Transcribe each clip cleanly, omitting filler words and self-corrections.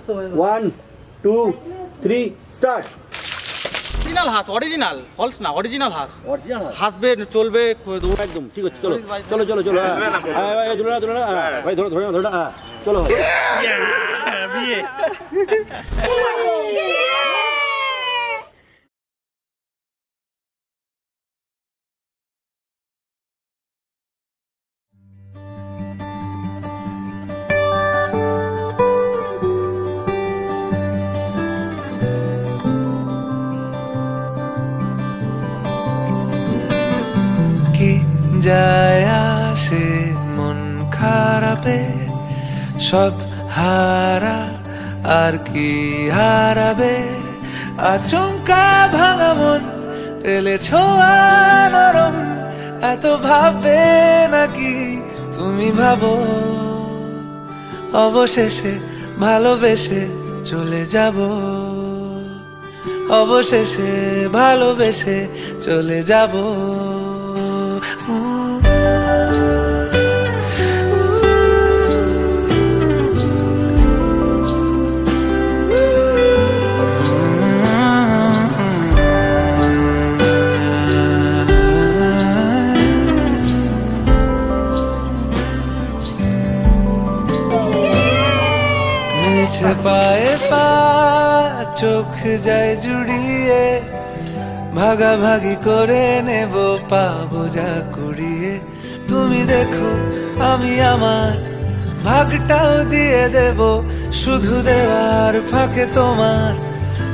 1 2 3 start. Original হাঁস, original false না, original হাঁস। অরিজিনাল হাসবে, চলবে একদম ঠিক আছে। চলো চলো চলো চলো, ভাই ধরো ধরো ধরো, চলো বিয়ে। যায় আসে মন খারাপে, সব হারা আর কি হারাবে, আচমকা ভাঙা মন পেলে ছোঁয়া নরম, এত ভাববে নাকি তুমি ভাবো, অবশেষে ভালোবেসে চলে যাব, অবশেষে ভালোবেসে চলে যাব। মিলছে পায়ে পা, চোখ যায় জুড়িয়ে, ভাগাভাগি করে নেব পাবো যা কুড়িয়ে, তুমি দেখো আমি আমার ভাগটাও দিয়ে দেব, শুধু দেওয়ার ফাঁকে তোমার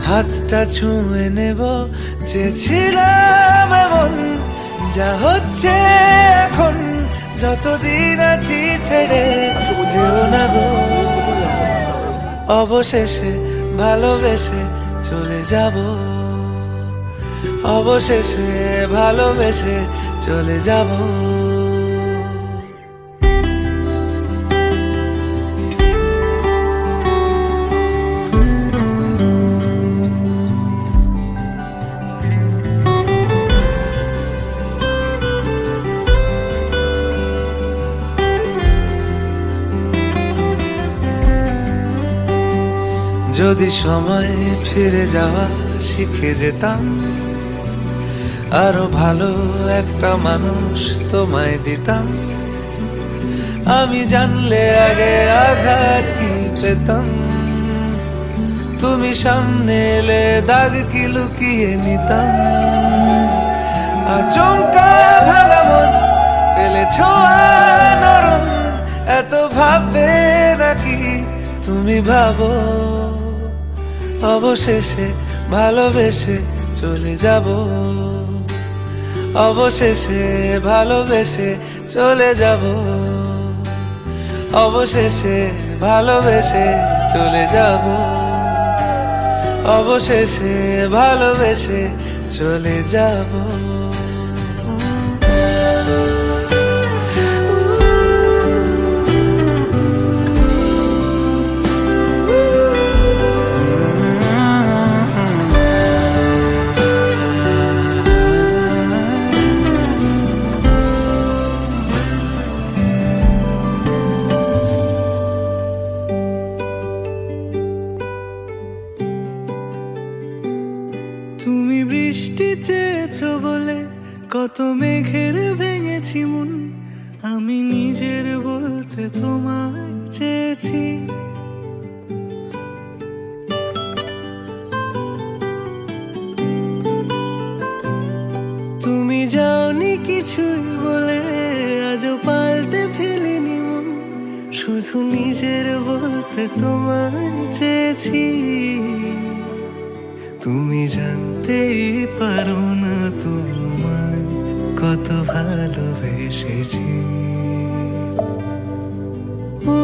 হাতটা ছুঁয়ে নেব, চেয়েছিলাম এমন যা হচ্ছে এখন, যতদিন আছি ছেড়ে যেও না গো, অবশেষে ভালোবেসে চলে যাব, অবশেষে ভালোবেসে চলে যাব। যদি সময় ফিরে যাওয়া শিখে যেতাম, আরো ভালো একটা মানুষ তোমায় দিতাম, আমি জানলে আগে আঘাত কি পেতাম, তুমি সামনে এলে দাগ কি লুকিয়ে নিতাম, আচমকা ভাঙা মন পেলে ছোঁয়া নরম, এত ভাববে নাকি তুমি ভাবো, অবশেষে ভালোবেসে চলে যাব, অবশেষে ভালোবেসে চলে যাব, অবশেষে ভালোবেসে চলে যাব, অবশেষে ভালোবেসে চলে যাব। তুমি বৃষ্টি চেয়েছো বলে কত মেঘের ভেঙেছি মন, আমি নিজের বলতে তোমায় চেয়েছি, তুমি যাওনি কিছুই বলে আজও পাল্টে ফেলিনি মন, শুধু নিজের বলতে তোমায় চেয়েছি, তুমি জানতেই পারো না তোমায় কত ভালোবেসেছি, ও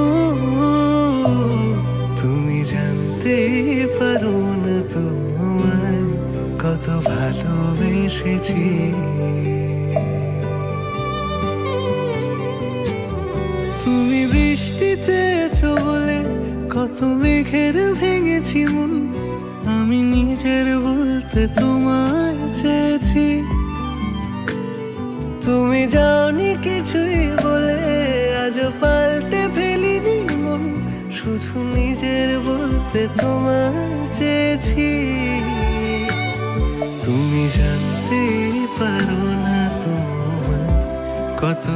তুমি জানতেই পারো না তোমায় কত ভালোবেসেছি, তুমি বৃষ্টি চেয়েছো বলে কত মেঘের ভেঙেছি মন, আমি নিজের বলতে তোমায় চেয়েছি, তুমি যাওনি কিছুই বলে আজও পাল্টে ফেলিনি মন, শুধু নিজের বলতে হতে তোমায় চেয়েছি, তুমি জানতে পারো না তোমায় কত